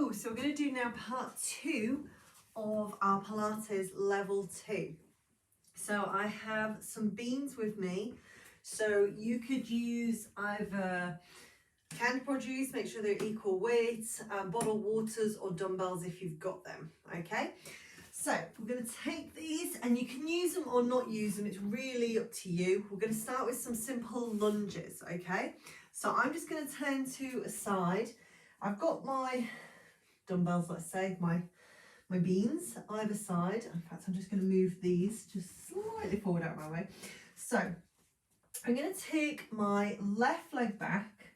Cool, so we're going to do now part 2 of our Pilates level 2. So I have some beans with me, so you could use either canned produce, make sure they're equal weights, bottled waters or dumbbells if you've got them, okay? So we're going to take these, and you can use them or not use them, it's really up to you. We're going to start with some simple lunges, okay? So I'm just going to turn to a side. I've got my dumbbells, let's say, my beans either side. In fact, I'm just going to move these just slightly forward out of my way. So I'm going to take my left leg back,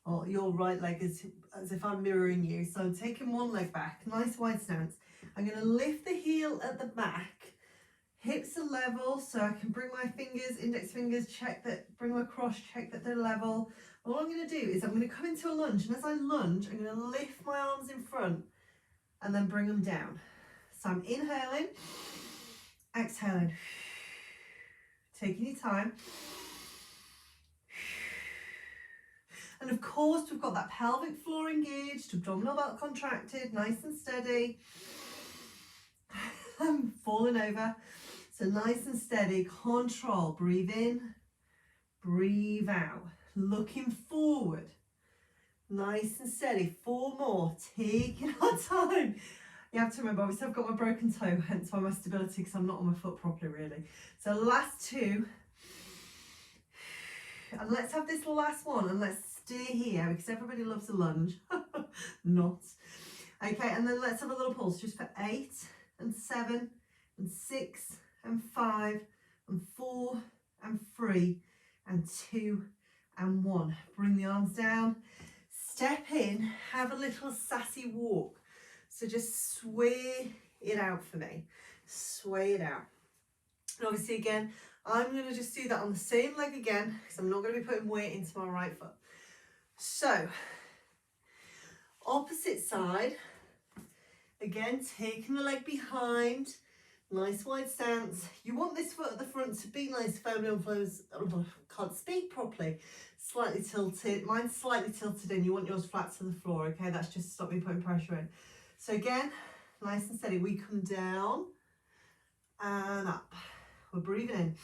or your right leg as if I'm mirroring you. So I'm taking one leg back, nice wide stance. I'm going to lift the heel at the back, hips are level, so I can bring my fingers, index fingers, check that, bring them across, check that they're level. All I'm going to do is I'm going to come into a lunge, and as I lunge, I'm going to lift my arms in front and then bring them down. So I'm inhaling, exhaling, taking your time. And of course, we've got that pelvic floor engaged, abdominal belt contracted, nice and steady. I'm falling over. So nice and steady, control, breathe in, breathe out. Looking forward, nice and steady. 4 more, taking our time. You have to remember, obviously I've got my broken toe, hence why my stability, because I'm not on my foot properly really. So last 2, and let's have this last one, and let's stay here because everybody loves a lunge. Not. Okay, and then let's have a little pulse just for 8 and 7 and 6 and 5 and 4 and 3 and 2 and 1. Bring the arms down, step in, have a little sassy walk. So just sway it out for me, sway it out. And obviously again, I'm going to just do that on the same leg again because I'm not going to be putting weight into my right foot. So opposite side, again taking the leg behind, nice wide stance. You want this foot at the front to be nice, feminine flows. Can't speak properly. Slightly tilted. Mine's slightly tilted in. You want yours flat to the floor, okay? That's just to stop me putting pressure in. So again, nice and steady. We come down and up. We're breathing in.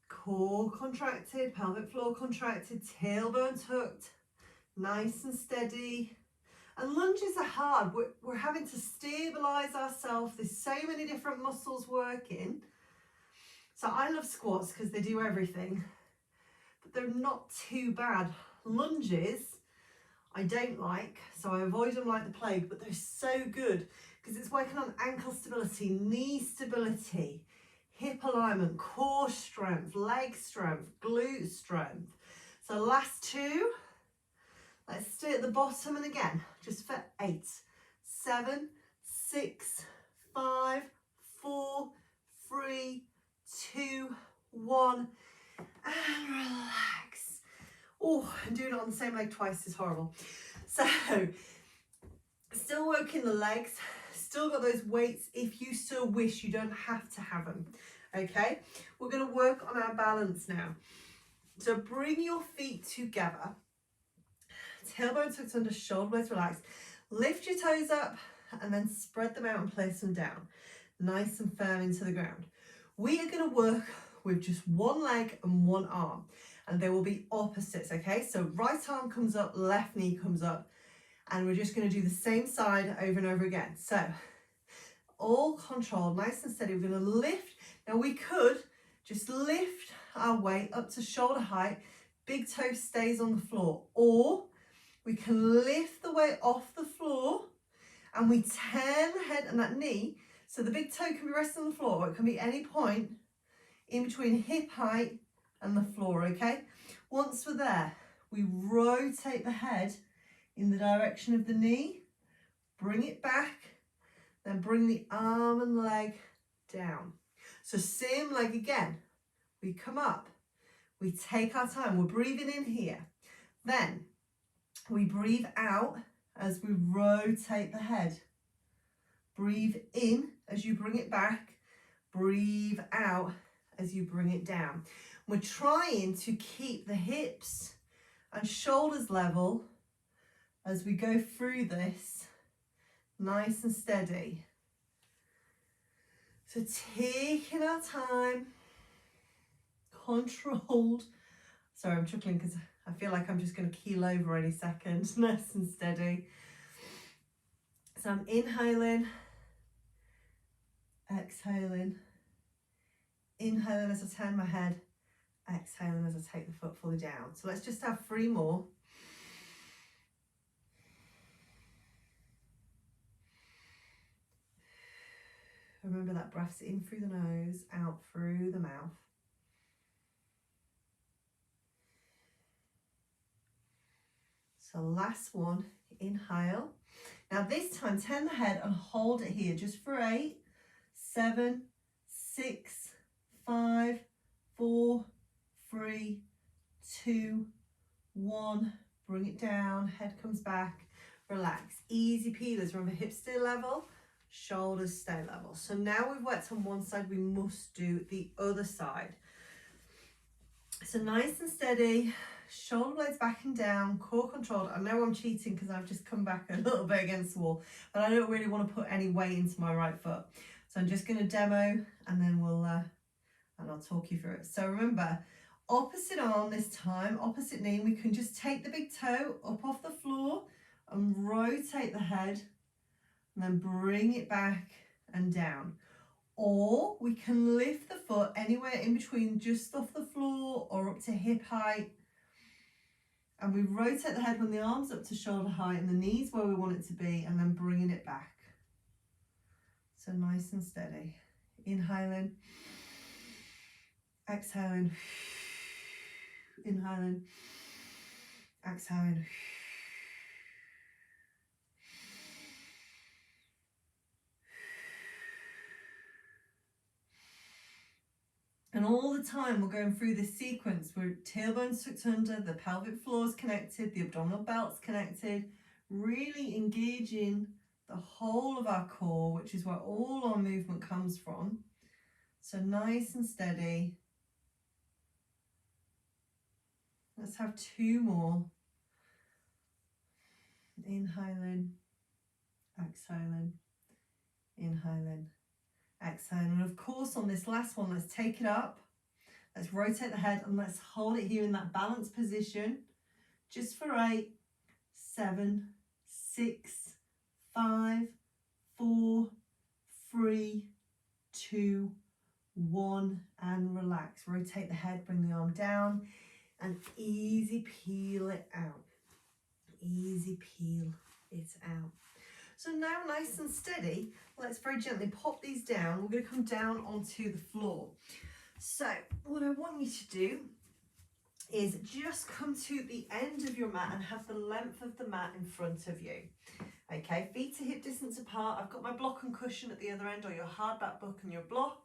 Core contracted, pelvic floor contracted, tailbone tucked, nice and steady. And lunges are hard. We're having to stabilize ourselves. There's so many different muscles working. So I love squats because they do everything, but they're not too bad. Lunges I don't like, so I avoid them like the plague, but they're so good because it's working on ankle stability, knee stability, hip alignment, core strength, leg strength, glute strength. So last 2, let's stay at the bottom, and again, just for 8, 7, 6, 5, 4, 3, 2, 1, and relax. Oh, and doing it on the same leg twice is horrible. So, still working the legs, still got those weights if you so wish. You don't have to have them, okay? We're going to work on our balance now. So bring your feet together, tailbone tucked under, shoulder blades relaxed. Lift your toes up and then spread them out and place them down, nice and firm into the ground. We are going to work with just one leg and one arm, and they will be opposites, okay? So right arm comes up, left knee comes up, and we're just going to do the same side over and over again. So all controlled, nice and steady. We're going to lift. Now we could just lift our weight up to shoulder height, big toe stays on the floor, or we can lift the weight off the floor and we turn the head and that knee, so the big toe can be resting on the floor, or it can be any point in between hip height and the floor, okay? Once we're there, we rotate the head in the direction of the knee, bring it back, then bring the arm and leg down. So same leg again. We come up, we take our time, we're breathing in here. Then we breathe out as we rotate the head. Breathe in as you bring it back. Breathe out as you bring it down. We're trying to keep the hips and shoulders level as we go through this, nice and steady. So taking our time, controlled. Sorry, I'm chuckling because I feel like I'm just going to keel over any second, nice and steady. So I'm inhaling, exhaling, inhaling as I turn my head, exhaling as I take the foot fully down. So let's just have 3 more. Remember that breath's in through the nose, out through the mouth. So last one, inhale. Now this time, turn the head and hold it here just for 8, 7, 6, 5, 4, 3, 2, 1. Bring it down, head comes back, relax. Easy peelers, remember hips stay level, shoulders stay level. So now we've worked on one side, we must do the other side. So nice and steady, shoulder blades back and down, core controlled. I know I'm cheating because I've just come back a little bit against the wall, but I don't really want to put any weight into my right foot. So I'm just going to demo and then I'll talk you through it. So remember, opposite arm this time, opposite knee, we can just take the big toe up off the floor and rotate the head and then bring it back and down. Or we can lift the foot anywhere in between, just off the floor or up to hip height. And we rotate the head when the arm's up to shoulder height and the knees where we want it to be, and then bringing it back. So nice and steady. Inhaling, exhaling, inhaling, exhaling. And all the time we're going through this sequence where tailbone's tucked under, the pelvic floor is connected, the abdominal belt's connected, really engaging the whole of our core, which is where all our movement comes from. So nice and steady. Let's have 2 more. Inhaling, exhaling, inhaling, exhaling. And of course on this last one, let's take it up. Let's rotate the head and let's hold it here in that balanced position. Just for 8, 7, 6, 5, 4, 3, 2, 1, and relax. Rotate the head, bring the arm down, and easy peel it out. Easy peel it out. So now nice and steady, let's very gently pop these down. We're going to come down onto the floor. So what I want you to do is just come to the end of your mat and have the length of the mat in front of you. Okay, feet are hip distance apart. I've got my block and cushion at the other end, or your hardback book and your block.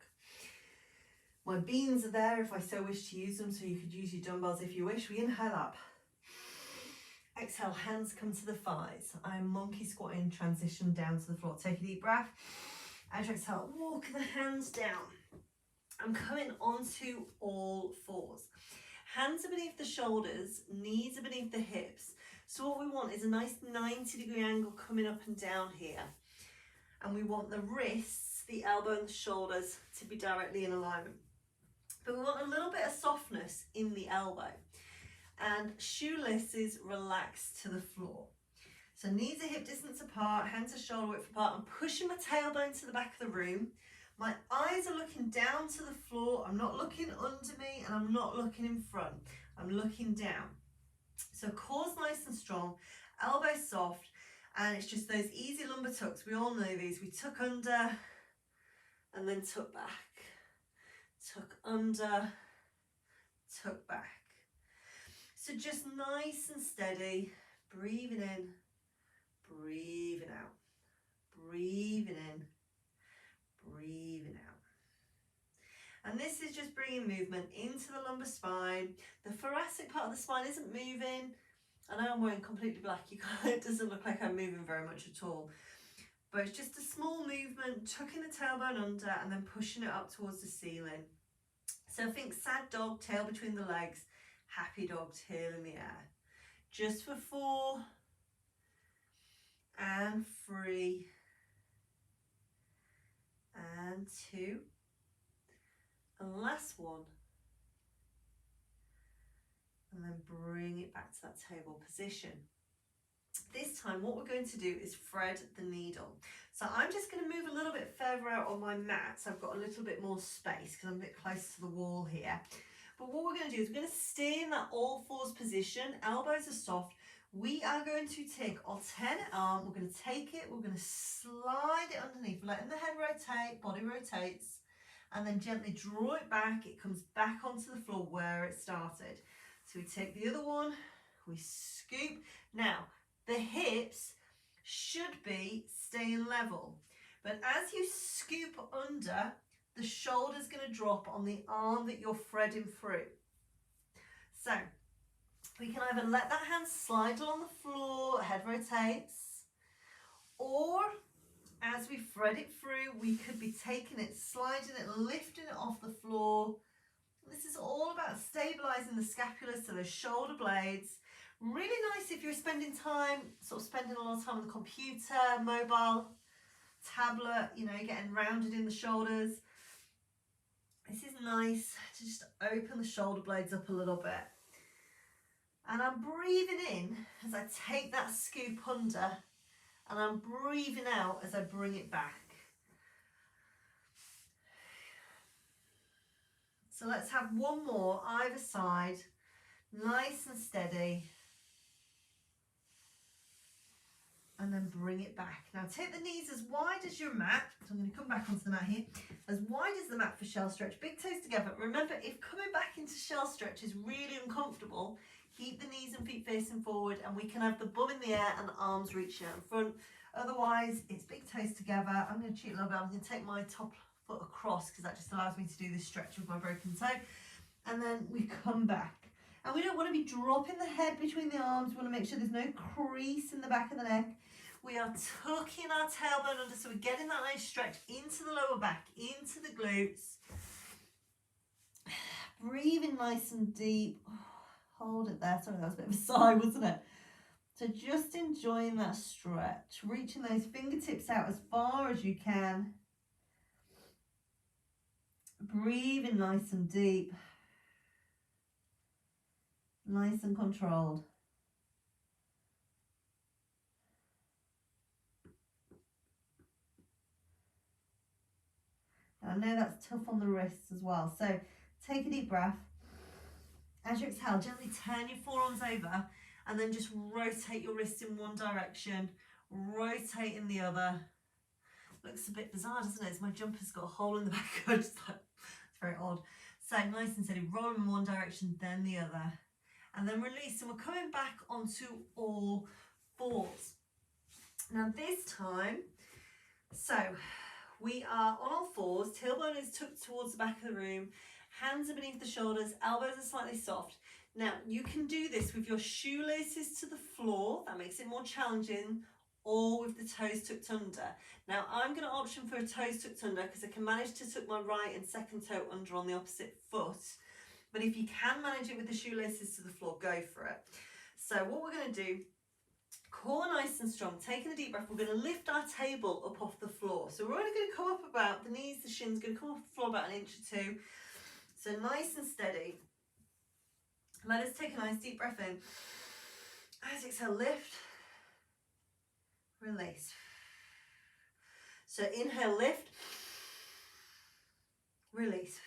My beans are there if I so wish to use them, so you could use your dumbbells if you wish. We inhale up. Exhale, hands come to the thighs. I'm monkey squatting, transition down to the floor. Take a deep breath. As you exhale, walk the hands down. I'm coming onto all fours. Hands are beneath the shoulders, knees are beneath the hips. So what we want is a nice 90-degree angle coming up and down here. And we want the wrists, the elbow and the shoulders to be directly in alignment. But we want a little bit of softness in the elbow. And shoelaces relaxed to the floor. So knees are hip distance apart, hands are shoulder width apart. I'm pushing my tailbone to the back of the room. My eyes are looking down to the floor. I'm not looking under me and I'm not looking in front. I'm looking down. So core's nice and strong, elbow soft, and it's just those easy lumbar tucks. We all know these. We tuck under and then tuck back. Tuck under, tuck back. So just nice and steady, breathing in, breathing out, breathing in, breathing out. And this is just bringing movement into the lumbar spine. The thoracic part of the spine isn't moving. I know I'm wearing completely black, it doesn't look like I'm moving very much at all. but it's just a small movement, tucking the tailbone under and then pushing it up towards the ceiling. So think sad dog, tail between the legs, happy dog, tail in the air. Just for 4 and 3 and 2 and last one, and then bring it back to that table position. This time what we're going to do is thread the needle. So I'm just going to move a little bit further out on my mat so I've got a little bit more space because I'm a bit close to the wall here. But what we're going to do is we're going to stay in that all fours position, elbows are soft. We are going to take alternate arm, we're going to take it, we're going to slide it underneath, letting the head rotate, body rotates, and then gently draw it back. It comes back onto the floor where it started. So we take the other one, we scoop. Now, the hips should be staying level, but as you scoop under, the shoulder's going to drop on the arm that you're threading through. So we can either let that hand slide along the floor, head rotates, or as we thread it through, we could be taking it, sliding it, lifting it off the floor. This is all about stabilizing the scapula, so the shoulder blades. Really nice if you're spending time, spending a lot of time on the computer, mobile, tablet, you know, getting rounded in the shoulders. This is nice to just open the shoulder blades up a little bit. And I'm breathing in as I take that scoop under, and I'm breathing out as I bring it back. So let's have one more either side, nice and steady. And then bring it back. Now take the knees as wide as your mat. So I'm going to come back onto the mat here. As wide as the mat for shell stretch. Big toes together. Remember, if coming back into shell stretch is really uncomfortable, keep the knees and feet facing forward, and we can have the bum in the air and the arms reaching out in front. Otherwise, it's big toes together. I'm going to cheat a little bit. I'm going to take my top foot across because that just allows me to do this stretch with my broken toe. And then we come back. And we don't want to be dropping the head between the arms. We want to make sure there's no crease in the back of the neck. We are tucking our tailbone under, so we're getting that nice stretch into the lower back, into the glutes. Breathing nice and deep. Hold it there. Sorry, that was a bit of a sigh, wasn't it? So just enjoying that stretch, reaching those fingertips out as far as you can. Breathing nice and deep. Nice and controlled. I know that's tough on the wrists as well. So take a deep breath. As you exhale, gently turn your forearms over and then just rotate your wrists in one direction, rotate in the other. Looks a bit bizarre, doesn't it? It's my jumper's got a hole in the back. It's very odd. So nice and steady, roll in one direction, then the other. And then release, and we're coming back onto all fours. Now this time, so we are on all fours, tailbone is tucked towards the back of the room, hands are beneath the shoulders, elbows are slightly soft. Now you can do this with your shoelaces to the floor, that makes it more challenging, or with the toes tucked under. Now I'm going to option for a toes tucked under because I can manage to tuck my right and second toe under on the opposite foot. But if you can manage it with the shoelaces to the floor, go for it. So what we're going to do, core nice and strong, taking a deep breath, we're going to lift our table up off the floor. So we're only going to come up about, the knees, the shins, going to come off the floor about an inch or two. So nice and steady. Let us take a nice deep breath in. As exhale, lift, release. So inhale, lift, release.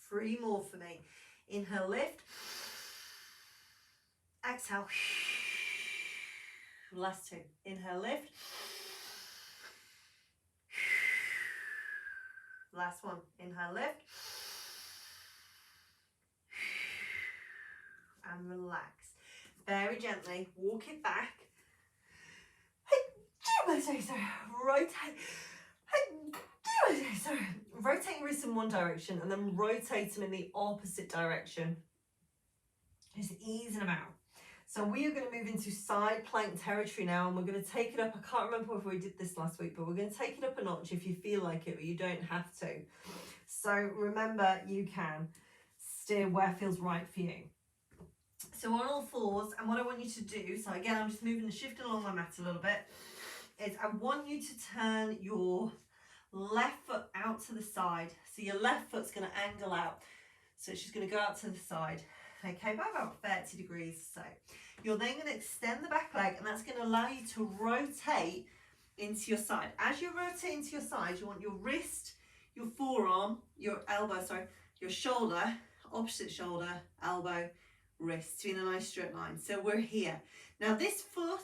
3 more for me. Inhale, lift. Exhale. Last 2. Inhale, lift. Last one. Inhale, lift. And relax. Very gently. Walk it back. Rotate. Sorry. Rotate your wrists in one direction and then rotate them in the opposite direction. Just easing them out. So we are going to move into side plank territory now, and we're going to take it up. I can't remember if we did this last week, but we're going to take it up a notch if you feel like it, but you don't have to. So remember, you can steer where feels right for you. So on all fours, and what I want you to do, so again, I'm just moving and shifting along my mat a little bit, is I want you to turn your left foot out to the side. So your left foot's going to angle out. So it's just going to go out to the side. Okay, by about 30 degrees. So you're then going to extend the back leg, and that's going to allow you to rotate into your side. As you rotate into your side, you want your wrist, your forearm, your elbow, sorry, your shoulder, opposite shoulder, elbow, wrist, to be in a nice straight line. So we're here. Now this foot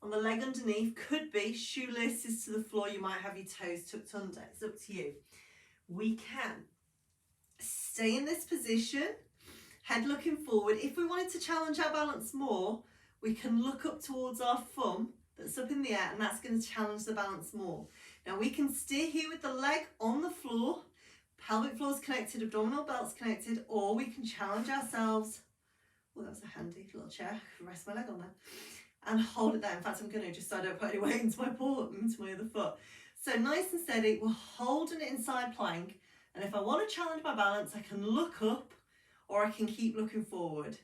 on the leg underneath could be shoelaces to the floor. You might have your toes tucked under. It's up to you. We can stay in this position, head looking forward. If we wanted to challenge our balance more, we can look up towards our thumb that's up in the air, and that's going to challenge the balance more. Now we can steer here with the leg on the floor, pelvic floor is connected, abdominal belt's connected, or we can challenge ourselves. Well, that was a handy little chair. I can rest my leg on there and hold it there. In fact, I'm going to, just so I don't put any weight into my other foot. So nice and steady, we're holding it in side plank. And if I want to challenge my balance, I can look up or I can keep looking forward.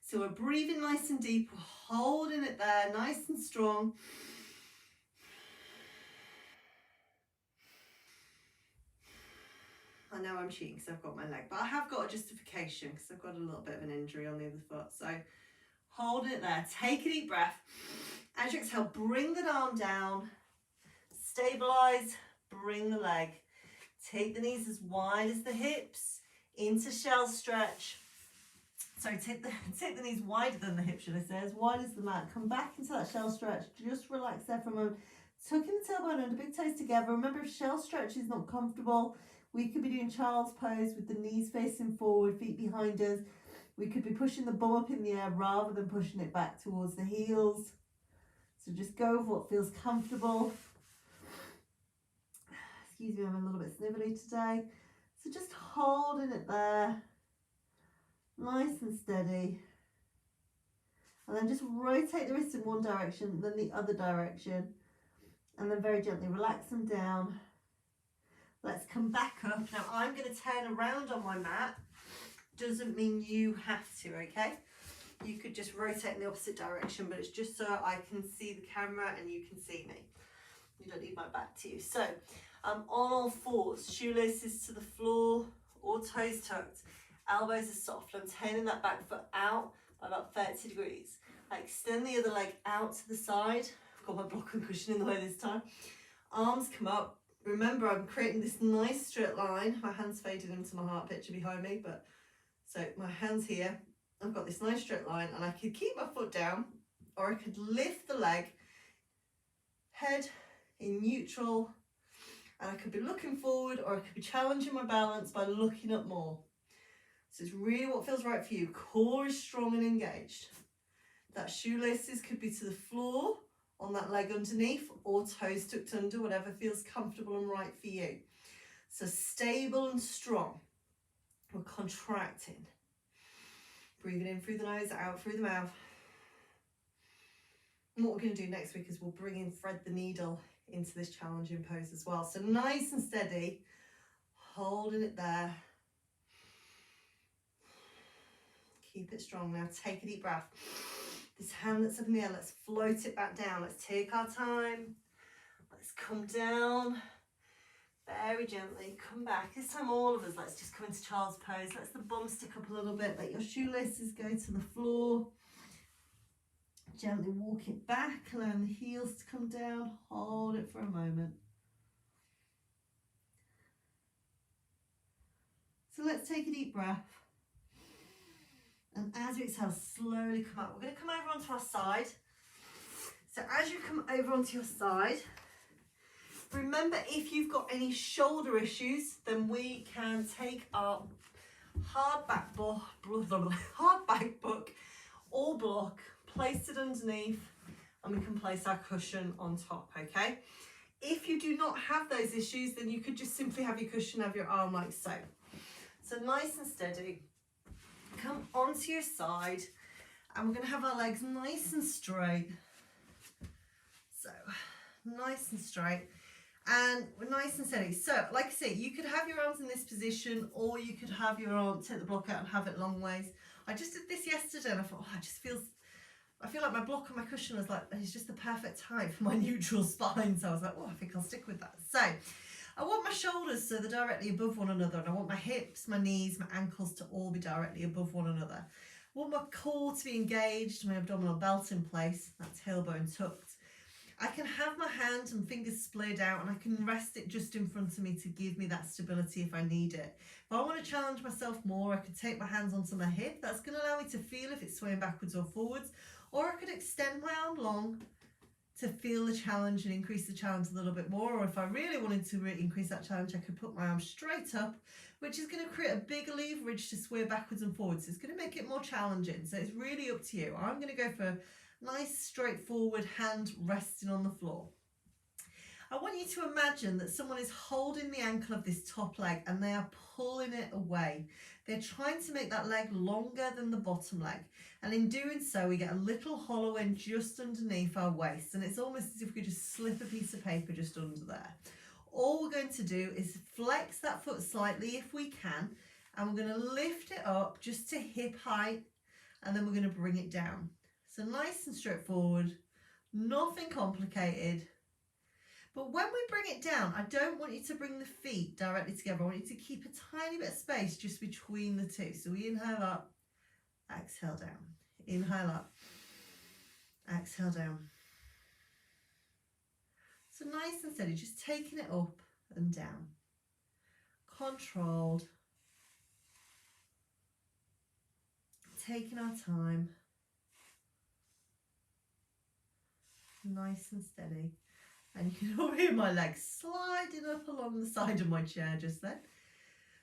So we're breathing nice and deep, we're holding it there, nice and strong. I know I'm cheating because I've got my leg, but I have got a justification because I've got a little bit of an injury on the other foot. So hold it there, take a deep breath. As you exhale, bring the arm down, stabilize, bring the leg. Take the knees as wide as the hips, into shell stretch. So take the knees wider than the hips, should I say, as wide as the mat. Come back into that shell stretch, just relax there for a moment. Tucking the tailbone under, big toes together. Remember, if shell stretch is not comfortable, we could be doing child's pose with the knees facing forward, feet behind us. We could be pushing the bum up in the air rather than pushing it back towards the heels. So just go with what feels comfortable. Excuse me, I'm a little bit snivelly today. So just holding it there, nice and steady. And then just rotate the wrist in one direction, then the other direction. And then very gently relax them down. Let's come back up. Now I'm going to turn around on my mat. Doesn't mean you have to, okay? You could just rotate in the opposite direction, but it's just so I can see the camera and you can see me. You don't need my back to you. So on all fours, shoelaces to the floor or toes tucked, elbows are soft. I'm turning that back foot out by about 30 degrees. I extend the other leg out to the side. I've got my block and cushion in the way this time. Arms come up. Remember, I'm creating this nice straight line. My hands faded into my heart picture behind me, but so my hands here. I've got this nice straight line, and I could keep my foot down, or I could lift the leg, head in neutral, and I could be looking forward, or I could be challenging my balance by looking up more. So it's really what feels right for you. Core is strong and engaged. That shoelaces could be to the floor on that leg underneath, or toes tucked under, whatever feels comfortable and right for you. So stable and strong. We're contracting. Breathing in through the nose, out through the mouth. And what we're going to do next week is we'll bring in thread the needle into this challenging pose as well. So nice and steady, holding it there. Keep it strong. Now take a deep breath. This hand that's up in the air, let's float it back down. Let's take our time. Let's come down. Very gently, come back. This time all of us, let's just come into child's pose. Let the bum stick up a little bit. Let your shoelaces go to the floor. Gently walk it back, allowing the heels to come down. Hold it for a moment. So let's take a deep breath. And as we exhale, slowly come up. We're going to come over onto our side. So as you come over onto your side, remember, if you've got any shoulder issues, then we can take our hard back book or block, place it underneath, and we can place our cushion on top, okay? If you do not have those issues, then you could just simply have your cushion, have your arm like so. So nice and steady. Come onto your side. And we're going to have our legs nice and straight. So, nice and straight. And we're nice and steady. So, like I say, you could have your arms in this position, or you could have your arm, take the block out and have it long ways. I just did this yesterday and I thought, oh, I feel like my block on my cushion was like, it's just the perfect height for my neutral spine. So I was like, oh, I think I'll stick with that. So I want my shoulders so they're directly above one another, and I want my hips, my knees, my ankles to all be directly above one another. I want my core to be engaged, my abdominal belt in place, that tailbone tucked. I can have my hand and fingers splayed out, and I can rest it just in front of me to give me that stability if I need it. If I want to challenge myself more, I could take my hands onto my hip. That's going to allow me to feel if it's swaying backwards or forwards. Or I could extend my arm long to feel the challenge and increase the challenge a little bit more. Or if I really wanted to increase that challenge, I could put my arm straight up, which is going to create a bigger leverage to sway backwards and forwards. So it's going to make it more challenging. So it's really up to you. I'm going to go for nice straightforward hand resting on the floor. I want you to imagine that someone is holding the ankle of this top leg and they are pulling it away. They're trying to make that leg longer than the bottom leg. And in doing so, we get a little hollow end just underneath our waist. And it's almost as if we could just slip a piece of paper just under there. All we're going to do is flex that foot slightly if we can. And we're going to lift it up just to hip height. And then we're going to bring it down. So nice and straightforward, nothing complicated. But when we bring it down, I don't want you to bring the feet directly together. I want you to keep a tiny bit of space just between the two. So we inhale up, exhale down. Inhale up, exhale down. So nice and steady, just taking it up and down. Controlled. Taking our time. Nice and steady. And you can all hear my legs sliding up along the side of my chair just then.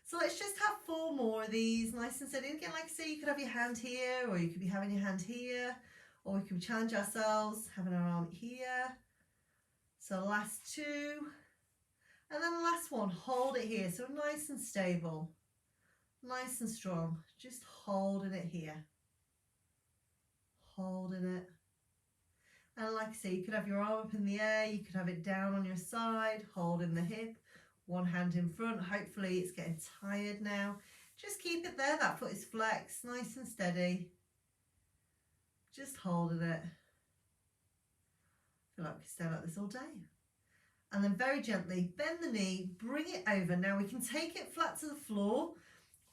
So let's just have 4 more of these, nice and steady. And again, like I say, you could have your hand here, or you could be having your hand here, or we could challenge ourselves, having our arm here. So last 2. And then the last one, hold it here. So nice and stable, nice and strong. Just holding it here. Holding it. And like I say, you could have your arm up in the air, you could have it down on your side, holding the hip, one hand in front. Hopefully it's getting tired now. Just keep it there, that foot is flexed, nice and steady. Just holding it. I feel like we could stay like this all day. And then very gently bend the knee, bring it over. Now we can take it flat to the floor,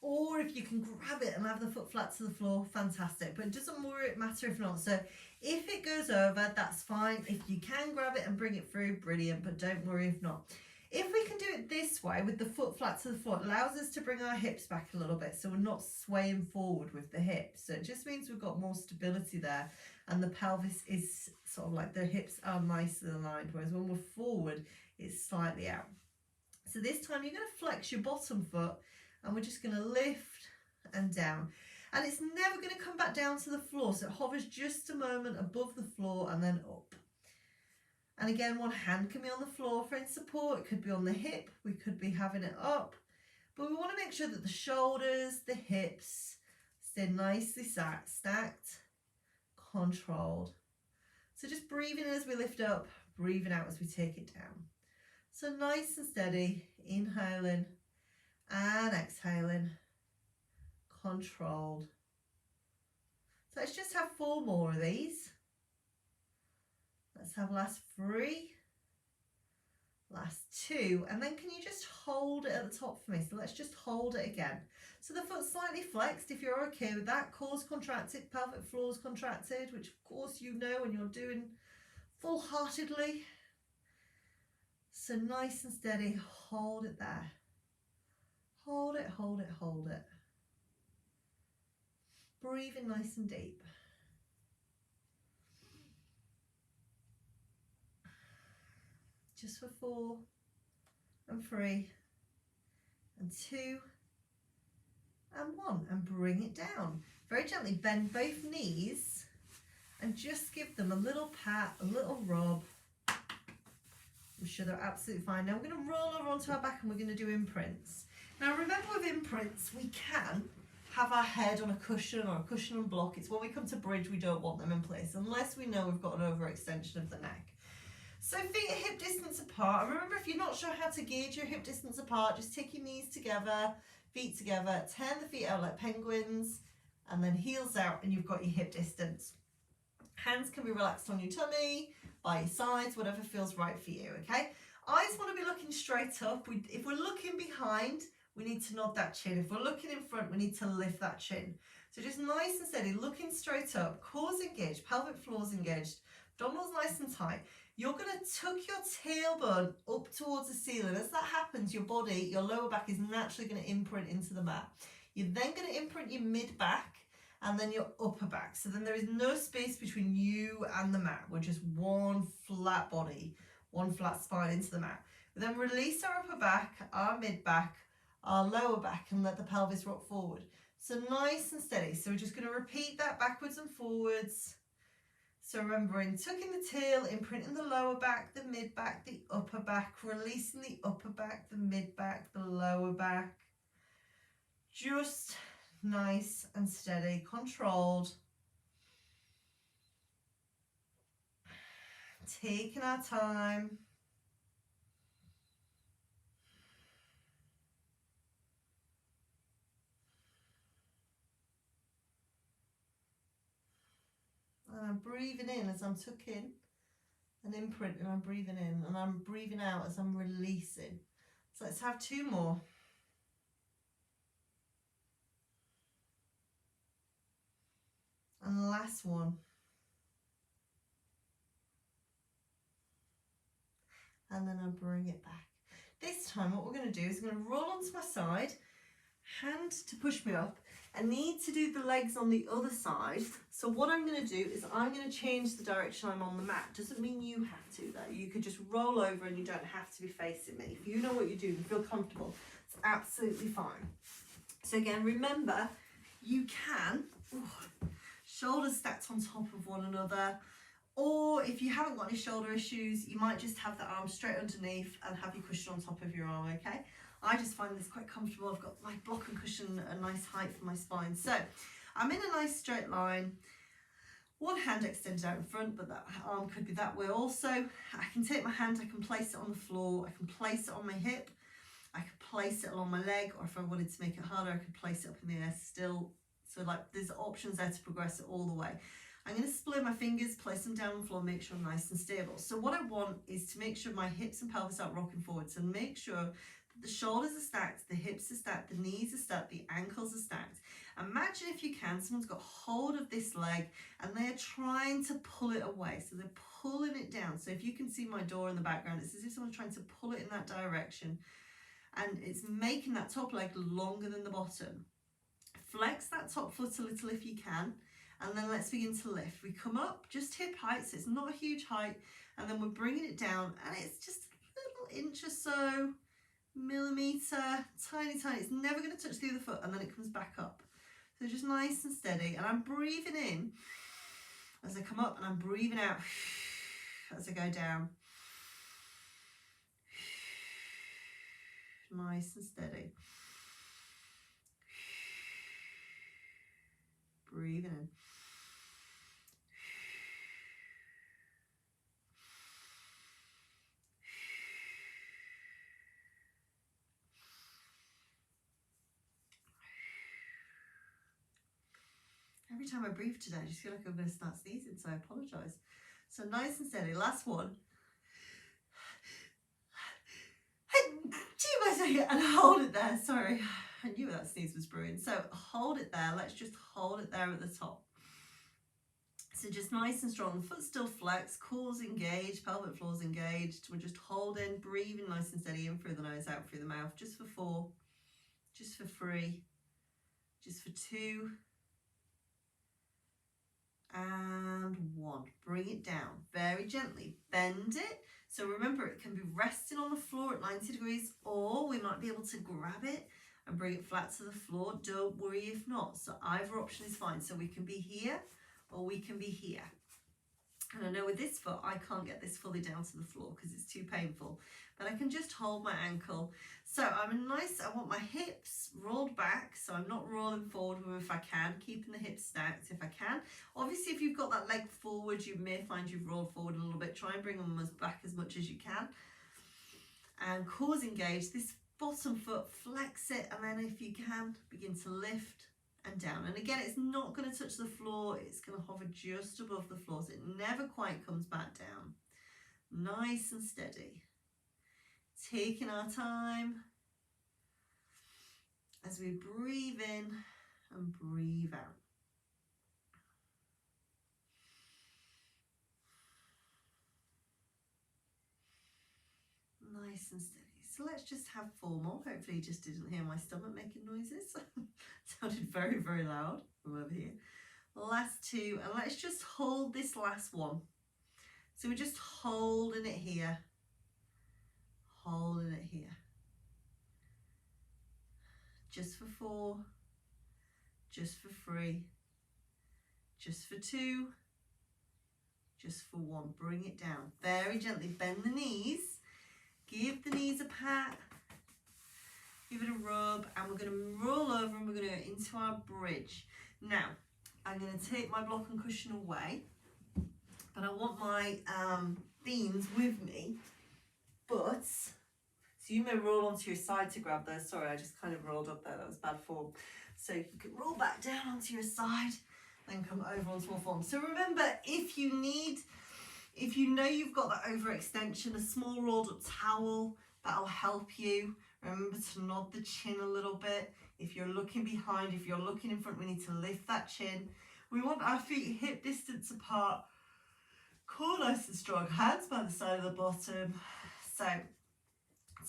or if you can grab it and have the foot flat to the floor, fantastic. But it doesn't matter if not. So if it goes over, that's fine. If you can grab it and bring it through, brilliant, but don't worry if not. If we can do it this way with the foot flat to the floor, it allows us to bring our hips back a little bit, so we're not swaying forward with the hips. So it just means we've got more stability there, and the pelvis is sort of like the hips are nicely aligned, whereas when we're forward, it's slightly out. So this time you're going to flex your bottom foot, and we're just going to lift and down. And it's never going to come back down to the floor, so it hovers just a moment above the floor and then up. And again, one hand can be on the floor for in support, it could be on the hip, we could be having it up. But we want to make sure that the shoulders, the hips stay nicely stacked, controlled. So just breathing in as we lift up, breathing out as we take it down. So nice and steady, inhaling and exhaling, controlled. So let's just have 4 more of these. Let's have last 3, last 2, and then can you just hold it at the top for me? So let's just hold it again. So the foot's slightly flexed if you're okay with that. Core's contracted, pelvic floor's contracted, which of course you know when you're doing full-heartedly. So nice and steady, hold it there. Hold it, hold it, hold it. Breathing nice and deep. Just for 4 and 3 and 2 and 1, and bring it down. Very gently bend both knees and just give them a little pat, a little rub. I'm sure they're absolutely fine. Now we're going to roll over onto our back and we're going to do imprints. Now remember, with imprints we can have our head on a cushion or a cushion and block. It's when we come to bridge, we don't want them in place unless we know we've got an overextension of the neck. So feet are hip distance apart. And remember, if you're not sure how to gauge your hip distance apart, just take your knees together, feet together, turn the feet out like penguins, and then heels out, and you've got your hip distance. Hands can be relaxed on your tummy, by your sides, whatever feels right for you, okay? Eyes want to be looking straight up. If we're looking behind, we need to nod that chin. If we're looking in front, we need to lift that chin. So just nice and steady, looking straight up, cores engaged, pelvic floor's engaged, abdominals nice and tight. You're going to tuck your tailbone up towards the ceiling. As that happens, your body, your lower back is naturally going to imprint into the mat. You're then going to imprint your mid-back and then your upper back. So then there is no space between you and the mat. We're just one flat body, one flat spine into the mat. We then release our upper back, our mid-back, our lower back, and let the pelvis rock forward. So nice and steady. So we're just going to repeat that backwards and forwards. So remembering tucking the tail, imprinting the lower back, the mid back, the upper back, releasing the upper back, the mid back, the lower back. Just nice and steady, controlled. Taking our time. And I'm breathing in as I'm tucking and imprinting. I'm breathing in and I'm breathing out as I'm releasing. So let's have two more. And the last one. And then I bring it back. This time what we're going to do is I'm going to roll onto my side, hand to push me up. I need to do the legs on the other side. So what I'm going to do is I'm going to change the direction I'm on the mat. Doesn't mean you have to though. You could just roll over and you don't have to be facing me. If you know what you're doing, feel comfortable, it's absolutely fine. So again, remember, you can, shoulders stacked on top of one another. Or if you haven't got any shoulder issues, you might just have the arm straight underneath and have your cushion on top of your arm, okay? I just find this quite comfortable. I've got my block and cushion a nice height for my spine. So I'm in a nice straight line. One hand extended out in front, but that arm could be that way also. I can take my hand, I can place it on the floor, I can place it on my hip, I can place it along my leg, or if I wanted to make it harder, I could place it up in the air still. So like there's options there to progress it all the way. I'm going to split my fingers, place them down on the floor, make sure I'm nice and stable. So what I want is to make sure my hips and pelvis aren't rocking forward. So make sure that the shoulders are stacked, the hips are stacked, the knees are stacked, the ankles are stacked. Imagine if you can, someone's got hold of this leg and they're trying to pull it away. So they're pulling it down. So if you can see my door in the background, it's as if someone's trying to pull it in that direction. And it's making that top leg longer than the bottom. Flex that top foot a little if you can. And then let's begin to lift. We come up just hip height, so it's not a huge height, and then we're bringing it down, and it's just a little inch or so, millimetre, tiny. It's never going to touch the other foot, and then it comes back up. So just nice and steady, and I'm breathing in as I come up, and I'm breathing out as I go down. Nice and steady. Breathing in. Every time I breathe today, I just feel like I'm going to start sneezing, so I apologise. So nice and steady. Last one. And hold it there. Sorry, I knew that sneeze was brewing. So hold it there. Let's just hold it there at the top. So just nice and strong. Foot still flexed, cores engaged, pelvic floor's engaged. We're just holding, breathing nice and steady in through the nose, out through the mouth. Just for 4, just for 3, just for 2, and 1. Bring it down very gently. Bend it. So remember, it can be resting on the floor at 90 degrees, or we might be able to grab it and bring it flat to the floor. Don't worry if not. So either option is fine. So we can be here or we can be here. And I know with this foot, I can't get this fully down to the floor because it's too painful, but I can just hold my ankle. So I want my hips rolled back, so I'm not rolling forward if I can, keeping the hips stacked if I can. Obviously, if you've got that leg forward, you may find you've rolled forward a little bit. Try and bring them back as much as you can. And cores engaged. This bottom foot, flex it, and then if you can, begin to lift and down. And again, it's not going to touch the floor, it's going to hover just above the floor, so it never quite comes back down. Nice and steady. Taking our time as we breathe in and breathe out. Nice and steady. So let's just have 4 more. Hopefully you just didn't hear my stomach making noises. Sounded very, very loud from over here. Last 2, and let's just hold this last one. So we're just holding it here. Holding it here. Just for 4, just for 3, just for 2, just for 1. Bring it down. Very gently bend the knees. Give the knees a pat. Give it a rub, and we're going to roll over and we're going to go into our bridge. Now, I'm going to take my block and cushion away, but I want my beans with me. But, so you may roll onto your side to grab those. Sorry, I just kind of rolled up there. That was bad form. So you can roll back down onto your side, then come over onto all form. So remember, if you know you've got that overextension, a small rolled up towel, that'll help you. Remember to nod the chin a little bit. If you're looking behind, if you're looking in front, we need to lift that chin. We want our feet hip distance apart. Core nice and strong. Hands by the side of the bottom. So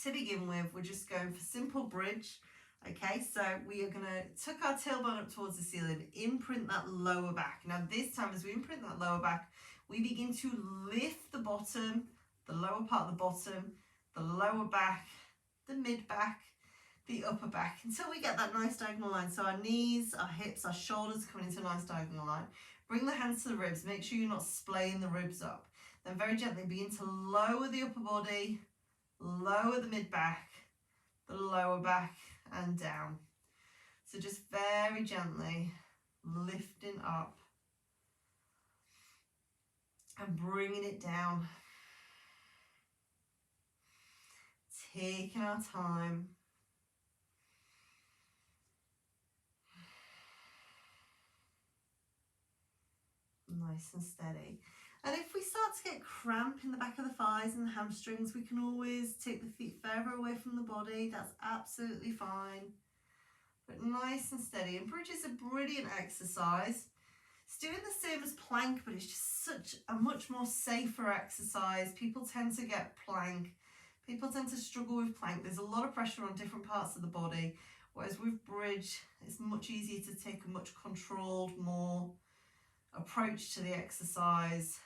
to begin with, we're just going for simple bridge. Okay, so we are going to tuck our tailbone up towards the ceiling, imprint that lower back. Now this time, as we imprint that lower back, we begin to lift the bottom, the lower part of the bottom, the lower back, the mid back, the upper back, until we get that nice diagonal line. So our knees, our hips, our shoulders coming into a nice diagonal line. Bring the hands to the ribs. Make sure you're not splaying the ribs up. Then very gently begin to lower the upper body, lower the mid back, the lower back, and down. So just very gently lifting up and bringing it down. Taking our time. Nice and steady. And if we start to get cramp in the back of the thighs and the hamstrings, we can always take the feet further away from the body. That's absolutely fine. But nice and steady. And bridge is a brilliant exercise. It's doing the same as plank, but it's just such a much more safer exercise. People tend to get plank. People tend to struggle with plank. There's a lot of pressure on different parts of the body. Whereas with bridge, it's much easier to take a much controlled, more approach to the exercise,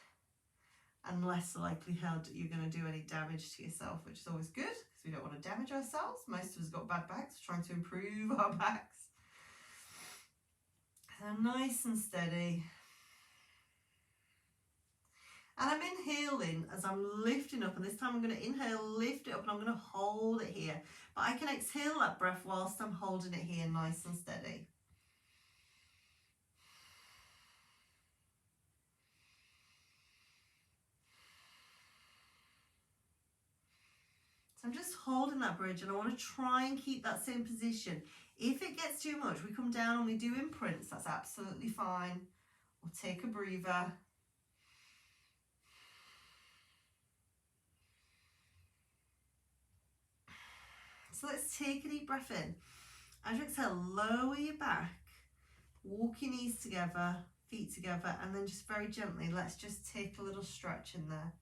and less likelihood that you're going to do any damage to yourself, which is always good because we don't want to damage ourselves. Most of us got bad backs, trying to improve our backs. So nice and steady. And I'm inhaling as I'm lifting up, and this time I'm going to inhale, lift it up, and I'm going to hold it here. But I can exhale that breath whilst I'm holding it here nice and steady. So I'm just holding that bridge, and I want to try and keep that same position. If it gets too much, we come down and we do imprints. That's absolutely fine. We'll take a breather. So let's take a deep breath in. As you exhale, lower your back, walk your knees together, feet together, and then just very gently, let's just take a little stretch in there.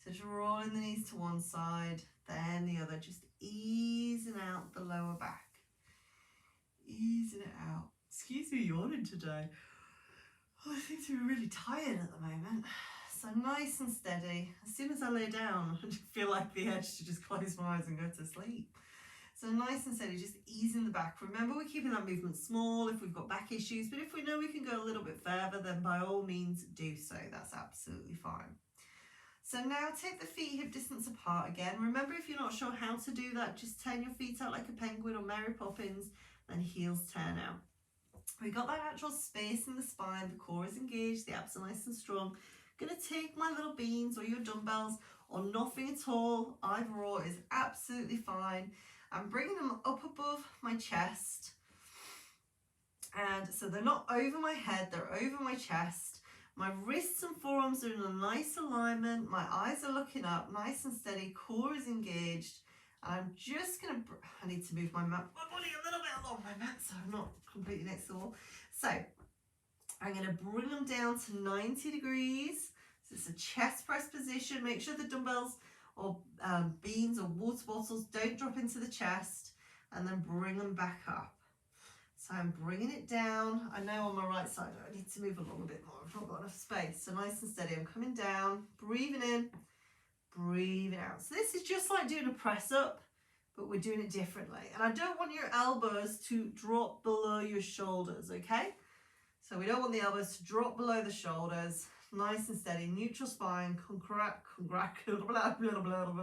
So just rolling the knees to one side, then the other, just easing out the lower back. Easing it out. Excuse me yawning today. Oh, I seem to be really tired at the moment. So nice and steady. As soon as I lay down, I just feel like the urge to just close my eyes and go to sleep. So nice and steady, just easing the back. Remember, we're keeping that movement small if we've got back issues, but if we know we can go a little bit further, then by all means do so. That's absolutely fine. So now take the feet hip distance apart again. Remember, if you're not sure how to do that, just turn your feet out like a penguin or Mary Poppins, then heels turn out. We got that natural space in the spine, the core is engaged, the abs are nice and strong. I'm going to take my little beans or your dumbbells or nothing at all, either or is absolutely fine. I'm bringing them up above my chest, and so they're not over my head, they're over my chest. My wrists and forearms are in a nice alignment, my eyes are looking up, nice and steady, core is engaged. And I'm just going to, I need to move my body a little bit along my mat so I'm not completely next to the wall. So I'm going to bring them down to 90 degrees. So it's a chest press position. Make sure the dumbbells or beans or water bottles don't drop into the chest, and then bring them back up. So I'm bringing it down. I know on my right side I need to move along a bit more. I've not got enough space. So nice and steady. I'm coming down, breathing in, breathing out. So this is just like doing a press up, but we're doing it differently. And I don't want your elbows to drop below your shoulders, okay? So we don't want the elbows to drop below the shoulders. Nice and steady, neutral spine, my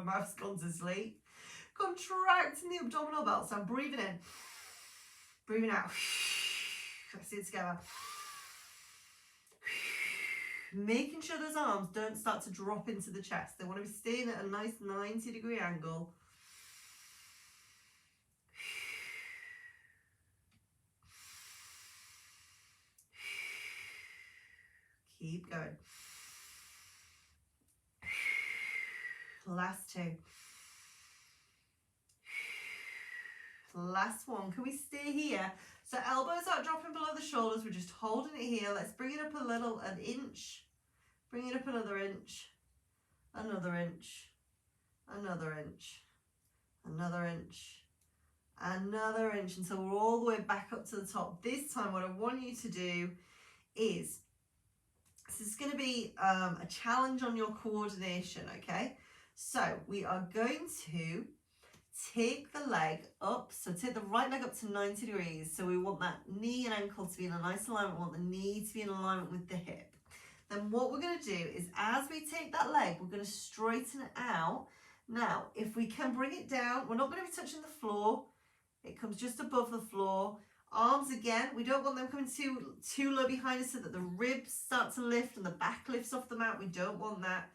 mouth's gone to sleep. Contracting the abdominal belt. So I'm breathing in, breathing out. Let's do it together. Making sure those arms don't start to drop into the chest. They want to be staying at a nice 90-degree angle. Keep going. Last two. Last one. Can we stay here? So elbows aren't dropping below the shoulders. We're just holding it here. Let's bring it up a little, an inch. Bring it up another inch. Another inch. Another inch. Another inch. Another inch until we're all the way back up to the top. This time what I want you to do is, this is going to be a challenge on your coordination, okay? So we are going to take the leg up, so take the right leg up to 90 degrees. So we want that knee and ankle to be in a nice alignment. We want the knee to be in alignment with the hip. Then what we're going to do is, as we take that leg, we're going to straighten it out. Now, if we can bring it down, we're not going to be touching the floor. It comes just above the floor. Arms again, we don't want them coming too low behind us so that the ribs start to lift and the back lifts off the mat. We don't want that.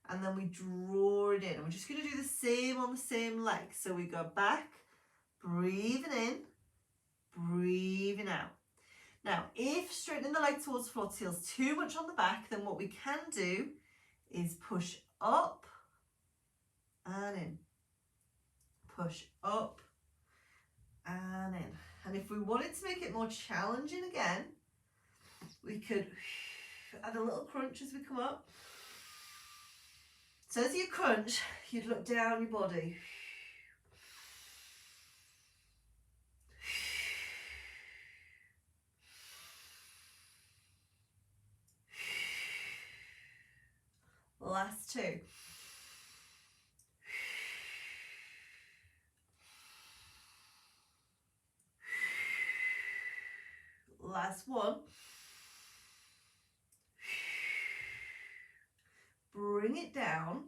And then we draw it in. And we're just going to do the same on the same leg. So we go back, breathing in, breathing out. Now, if straightening the leg towards the floor feels too much on the back, then what we can do is push up and in. Push up and in. And if we wanted to make it more challenging again, we could add a little crunch as we come up. So as you crunch, you'd look down your body. Last two. Last one. Bring it down.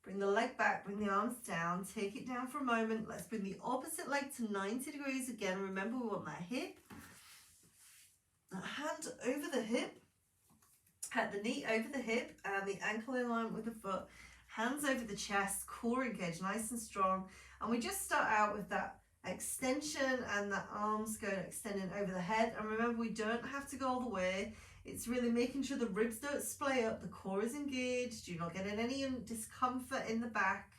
Bring the leg back, bring the arms down, take it down for a moment. Let's bring the opposite leg to 90 degrees again. Remember, we want that hip, that hand over the hip, the knee over the hip, and the ankle in line with the foot. Hands over the chest, core engaged, nice and strong. And we just start out with that extension and the arms going extending over the head. And remember, we don't have to go all the way. It's really making sure the ribs don't splay up, the core is engaged, you're not getting any discomfort in the back.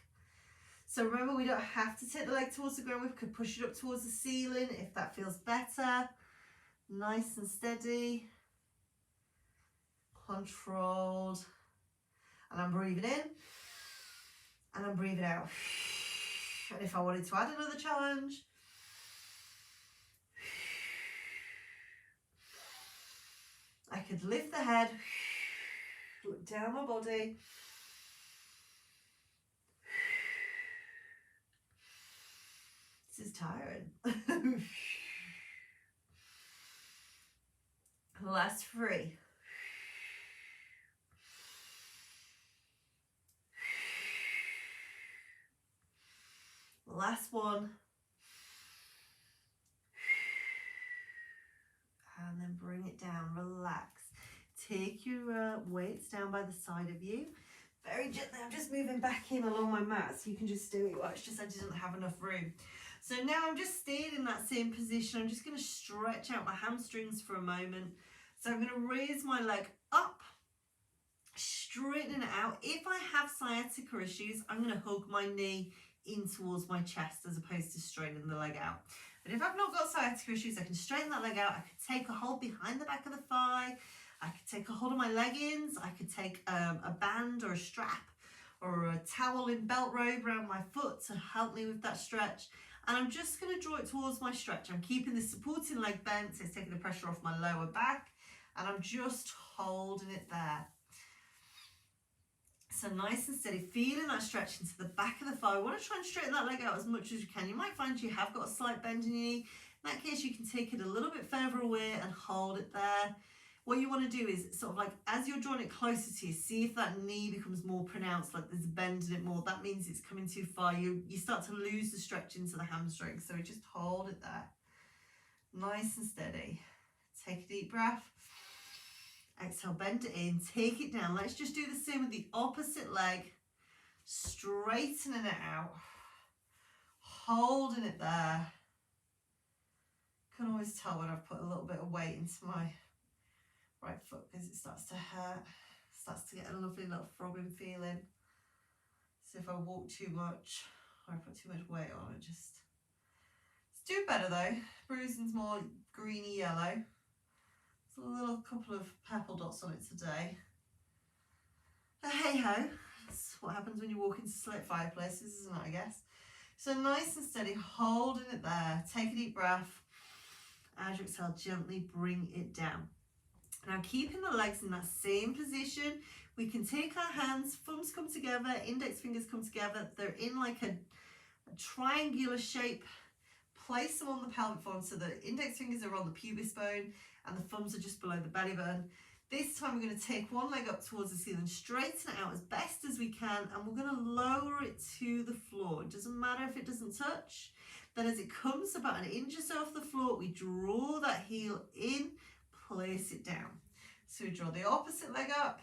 So remember, we don't have to take the leg towards the ground. We could push it up towards the ceiling if that feels better. Nice and steady, controlled. And I'm breathing in and I'm breathing out. And if I wanted to add another challenge, I could lift the head, look down my body, this is tiring. Last 3. Last 1. And then bring it down, relax. Take your weights down by the side of you. Very gently, I'm just moving back in along my mat so you can just do it. Well, it's just I didn't have enough room. So now I'm just staying in that same position. I'm just going to stretch out my hamstrings for a moment. So I'm going to raise my leg up, straighten it out. If I have sciatica issues, I'm going to hug my knee in towards my chest as opposed to straightening the leg out. But if I've not got sciatica issues, I can straighten that leg out. I could take a hold behind the back of the thigh. I could take a hold of my leggings. I could take a band or a strap or a towel in belt robe around my foot to help me with that stretch. And I'm just going to draw it towards my stretch. I'm keeping the supporting leg bent, so it's taking the pressure off my lower back. And I'm just holding it there. So nice and steady, feeling that stretch into the back of the thigh. I want to try and straighten that leg out as much as you can. You might find you have got a slight bend in your knee. In that case, you can take it a little bit further away and hold it there. What you want to do is sort of like, as you're drawing it closer to you, see if that knee becomes more pronounced, like there's a bend in it more. That means it's coming too far. You start to lose the stretch into the hamstring. So just hold it there. Nice and steady. Take a deep breath. Exhale, bend it in, take it down. Let's just do the same with the opposite leg. Straightening it out. Holding it there. Can always tell when I've put a little bit of weight into my right foot because it starts to hurt. Starts to get a lovely little throbbing feeling. So if I walk too much or I put too much weight on it, just... It's doing better though. Bruising's more greeny yellow. A little couple of purple dots on it today. Hey ho, that's what happens when you walk into slit fireplaces, isn't it, I guess? So nice and steady, holding it there. Take a deep breath. As you exhale, gently bring it down. Now keeping the legs in that same position, we can take our hands, thumbs come together, index fingers come together. They're in like a triangular shape. Place them on the pelvic floor so the index fingers are on the pubis bone and the thumbs are just below the belly button. This time we're going to take one leg up towards the ceiling, straighten it out as best as we can, and we're going to lower it to the floor. It doesn't matter if it doesn't touch. Then as it comes about an inch or so off the floor, we draw that heel in, place it down. So we draw the opposite leg up,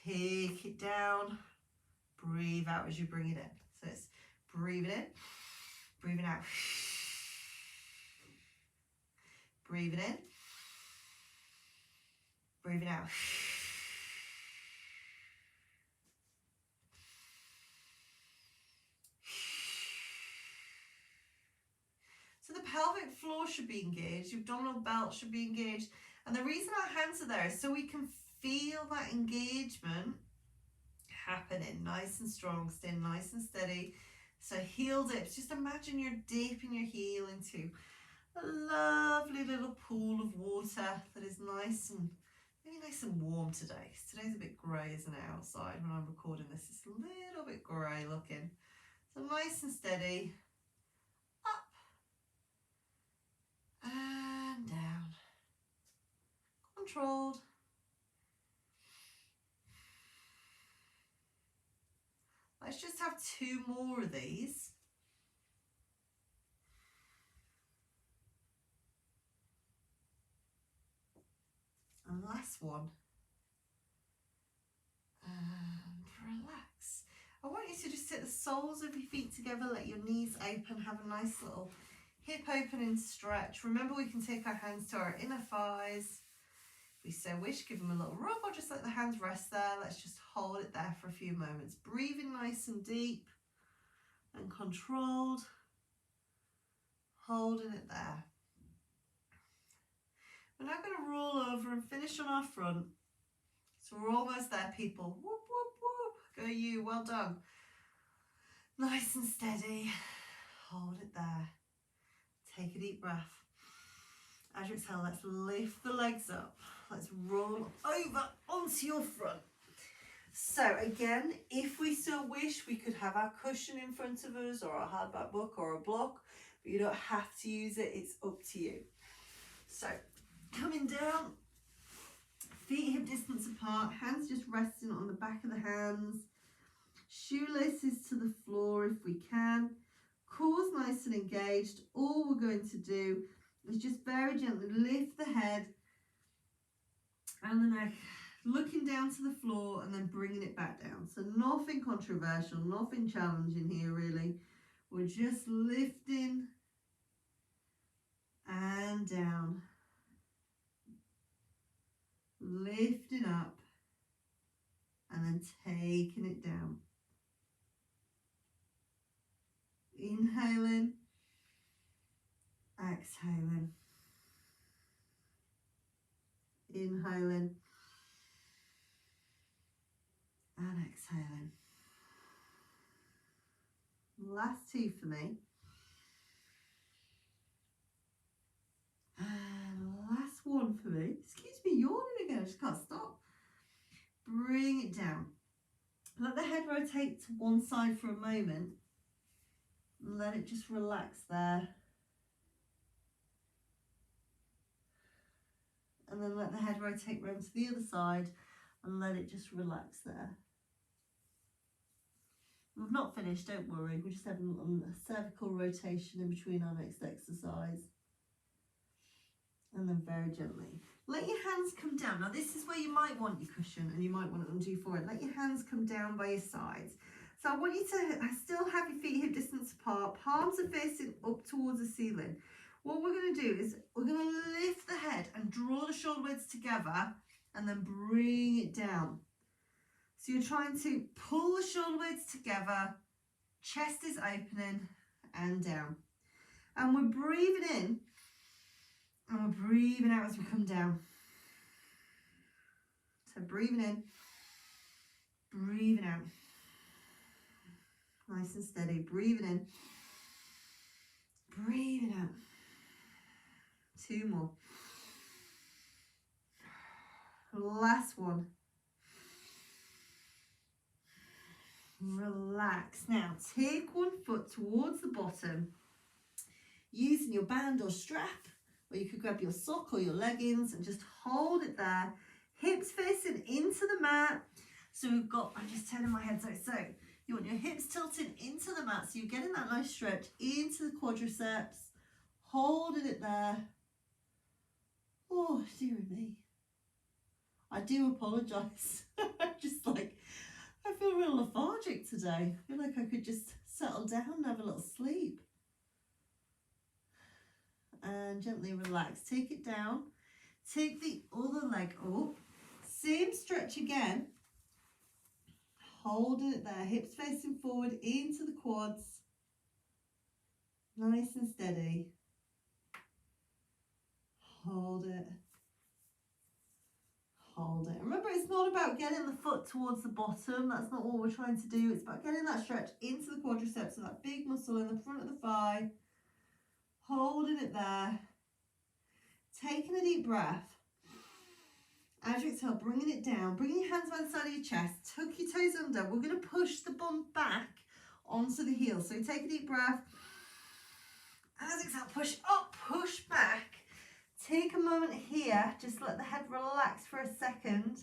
take it down, breathe out as you bring it in. So it's breathing in, breathing out. Breathing in, breathing out. So the pelvic floor should be engaged, your abdominal belt should be engaged. And the reason our hands are there is so we can feel that engagement happening nice and strong, stay nice and steady. So heel dips, just imagine you're dipping your heel into a lovely little pool of water that is nice and maybe nice and warm today. Today's a bit grey, isn't it, outside when I'm recording this? It's a little bit grey looking. So nice and steady. Up and down. Controlled. Let's just have 2 more of these. And last one. And relax. I want you to just sit the soles of your feet together, let your knees open, have a nice little hip opening stretch. Remember, we can take our hands to our inner thighs. If we so wish, give them a little rub or just let the hands rest there. Let's just hold it there for a few moments. Breathing nice and deep and controlled. Holding it there. We're now going to roll over and finish on our front. So we're almost there, people. Whoop, whoop, whoop. Go you, well done. Nice and steady. Hold it there. Take a deep breath. As you exhale, let's lift the legs up. Let's roll over onto your front. So again, if we so wish, we could have our cushion in front of us or a hardback book or a block, but you don't have to use it, it's up to you. So coming down, feet hip distance apart, hands just resting on the back of the hands, shoelaces to the floor if we can, core's nice and engaged. All we're going to do is just very gently lift the head and the neck, looking down to the floor and then bringing it back down. So nothing controversial, nothing challenging here really. We're just lifting and down, lifting up and then taking it down. Inhaling, exhaling, inhaling and exhaling. Last two for me. And last one for me. Excuse me, yawning again, I just can't stop. Bring it down. Let the head rotate to one side for a moment. And let it just relax there. And then let the head rotate round to the other side and let it just relax there. We've not finished, don't worry. We're just having a cervical rotation in between our next exercise. And then very gently. Let your hands come down. Now this is where you might want your cushion and you might want to undo forward. Let your hands come down by your sides. So I want you to still have your feet hip distance apart. Palms are facing up towards the ceiling. What we're going to do is we're going to lift the head and draw the shoulder blades together and then bring it down. So you're trying to pull the shoulder blades together, chest is opening and down. And we're breathing in and we're breathing out as we come down. So breathing in, breathing out. Nice and steady, breathing in, breathing out. Two more. Last one. Relax. Now take one foot towards the bottom using your band or strap, or you could grab your sock or your leggings and just hold it there. Hips facing into the mat. So we've got, I'm just turning my head so you want your hips tilting into the mat, so you're getting that nice stretch into the quadriceps, holding it there. Oh, dear me. I do apologise. Just like, I feel real lethargic today. I feel like I could just settle down and have a little sleep. And gently relax. Take it down. Take the other leg up. Same stretch again. Holding it there. Hips facing forward into the quads. Nice and steady. Hold it. Hold it. Remember, it's not about getting the foot towards the bottom. That's not what we're trying to do. It's about getting that stretch into the quadriceps, so that big muscle in the front of the thigh. Holding it there. Taking a deep breath. As you exhale, bringing it down. Bringing your hands by the side of your chest. Tuck your toes under. We're going to push the bum back onto the heel. So take a deep breath. As exhale, push up, push back. Take a moment here, just let the head relax for a second.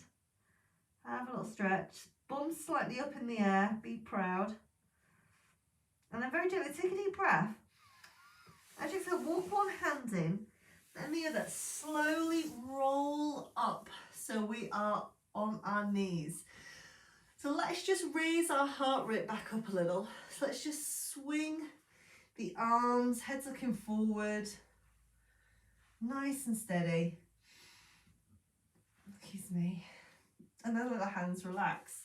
Have a little stretch. Bum slightly up in the air, be proud. And then very gently take a deep breath. As you exhale, walk one hand in, then the other. Slowly roll up. So we are on our knees. So let's just raise our heart rate back up a little. So let's just swing the arms, head's looking forward. Nice and steady. Excuse me. And then let the hands relax.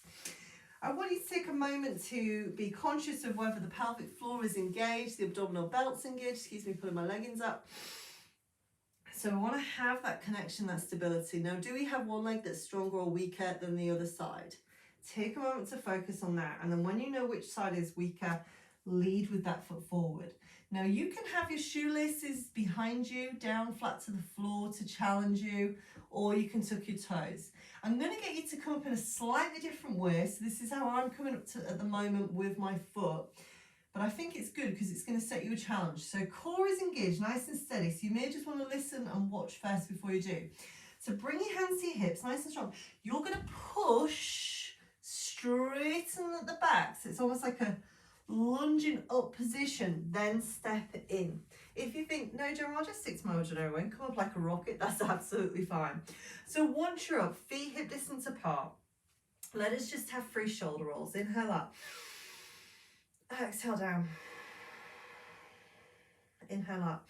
I want you to take a moment to be conscious of whether the pelvic floor is engaged, the abdominal belt's engaged. Excuse me, pulling my leggings up. So I want to have that connection, that stability. Now, do we have one leg that's stronger or weaker than the other side? Take a moment to focus on that. And then when you know which side is weaker, lead with that foot forward. Now you can have your shoelaces behind you, down flat to the floor to challenge you, or you can tuck your toes. I'm going to get you to come up in a slightly different way. So this is how I'm coming up to at the moment with my foot. But I think it's good because it's going to set you a challenge. So core is engaged, nice and steady. So you may just want to listen and watch first before you do. So bring your hands to your hips, nice and strong. You're going to push, straighten at the back. So it's almost like a lunging up position, then step in. If you think, no, Joe, I'll just stick to my ordinary and come up like a rocket, that's absolutely fine. So once you're up, feet hip distance apart, let us just have 3 shoulder rolls. Inhale up. Exhale down. Inhale up.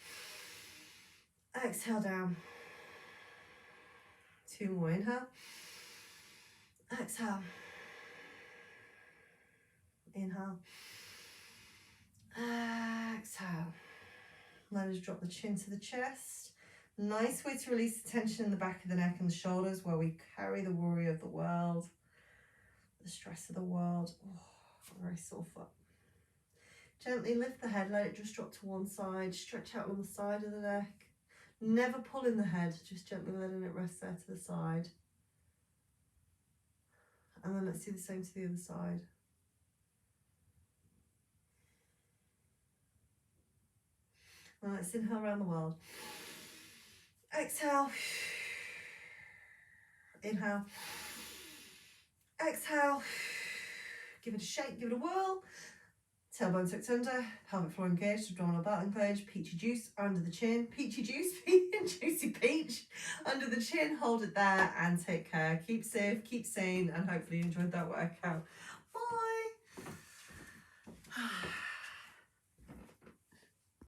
Exhale down. 2 more. Inhale. Exhale. Inhale. Exhale. Let us drop the chin to the chest. Nice way to release the tension in the back of the neck and the shoulders where we carry the worry of the world, the stress of the world. Oh, very sore foot. Gently lift the head, let it just drop to one side, stretch out on the side of the neck. Never pulling the head, just gently letting it rest there to the side. And then let's do the same to the other side. And let's inhale around the world. Exhale. Inhale. Exhale. Give it a shake, give it a whirl. Tailbone tucked under, pelvic floor engaged, abdominal belt engaged, peachy juice under the chin, peachy juice, juicy peach under the chin, hold it there and take care. Keep safe, keep sane, and hopefully you enjoyed that workout.